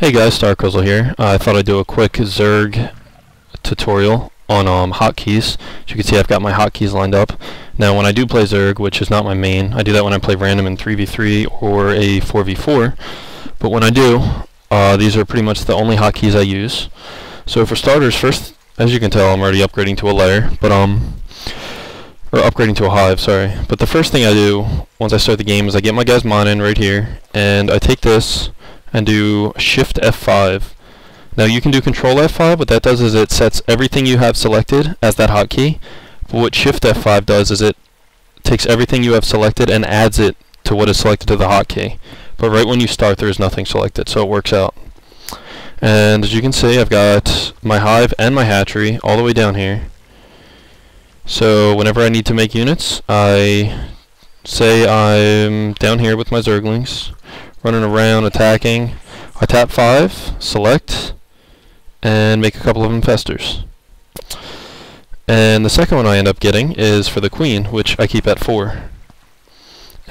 Hey guys, Starcrizzle here. I thought I'd do a quick Zerg tutorial on hotkeys. As you can see, I've got my hotkeys lined up. Now when I do play Zerg, which is not my main, I do that when I play random in 3v3 or a 4v4. But when I do, these are pretty much the only hotkeys I use. So for starters, first, as you can tell, I'm already upgrading to a lair, but or upgrading to a hive, sorry. But the first thing I do once I start the game is I get my guys mod in right here, and I take this and do Shift F5. Now you can do Control F5. What that does is it sets everything you have selected as that hotkey. But what Shift F5 does is it takes everything you have selected and adds it to what is selected to the hotkey. But right when you start, there is nothing selected, so it works out. And as you can see, I've got my hive and my hatchery all the way down here. So whenever I need to make units, I say I'm down here with my Zerglings, running around, attacking. I tap 5, select, and make a couple of infestors. And the second one I end up getting is for the queen, which I keep at 4.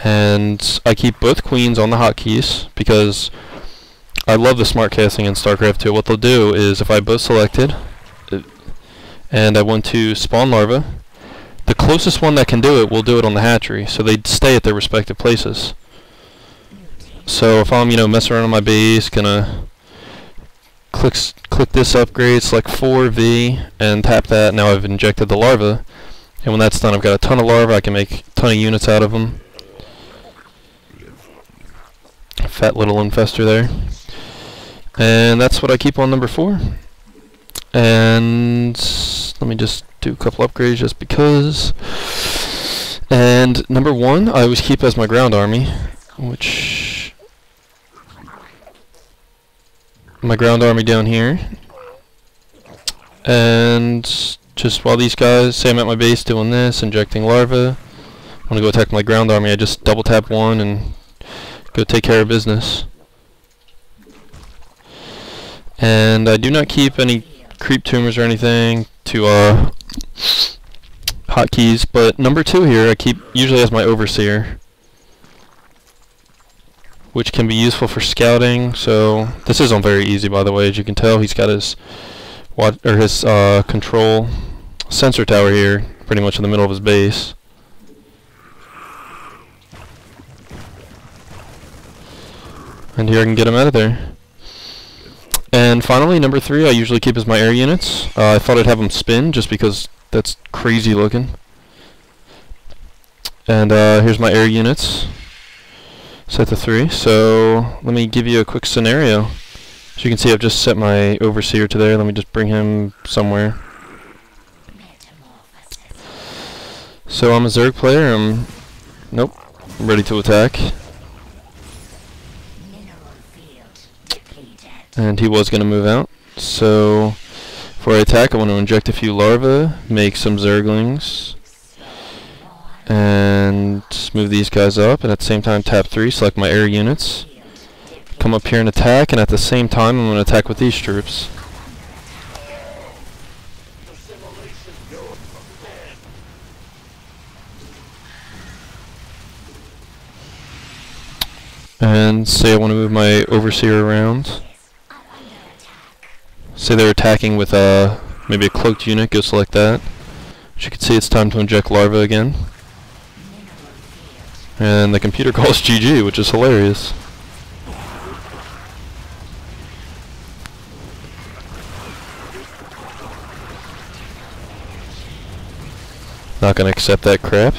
And I keep both queens on the hotkeys because I love the smart casting in StarCraft 2. What they'll do is if I both selected and I want to spawn larvae, the closest one that can do it will do it on the hatchery, so they stay at their respective places. So if I'm, messing around on my base, gonna click this upgrade, select 4V, and tap that. Now I've injected the larva, and when that's done, I've got a ton of larvae. I can make a ton of units out of them. Fat little infestor there, and that's what I keep on number 4. And let me just do a couple upgrades just because. And number 1, I always keep as my ground army, which my ground army down here. And just while these guys say I'm at my base doing this, injecting larvae, I want to go attack my ground army, I just double tap 1 and go take care of business. And I do not keep any creep tumors or anything to hotkeys, but number 2 here I keep usually as my overseer, which can be useful for scouting. So this isn't very easy, by the way. As you can tell, he's got his control sensor tower here pretty much in the middle of his base. And here I can get him out of there. And finally, number 3 I usually keep as my air units. I thought I'd have them spin just because that's crazy looking. And here's my air units, set to 3. So let me give you a quick scenario. As you can see, I've just set my overseer to there. Let me just bring him somewhere. So I'm a Zerg player. I'm ready to attack. And he was going to move out. So before I attack, I want to inject a few larvae, make some Zerglings, and move these guys up, and at the same time tap 3, select my air units, come up here and attack, and at the same time I'm going to attack with these troops. And say I want to move my overseer around. Say they're attacking with maybe a cloaked unit, go select that. As you can see, it's time to inject larvae again. And the computer calls GG, which is hilarious. Not gonna accept that crap.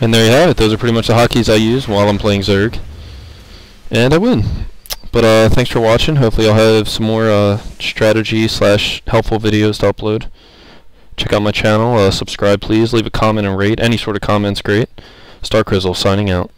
And there you have it. Those are pretty much the hotkeys I use while I'm playing Zerg. And I win. But thanks for watching. Hopefully I'll have some more strategy / helpful videos to upload. Check out my channel. Subscribe please. Leave a comment and rate. Any sort of comment's great. Starcrizzle signing out.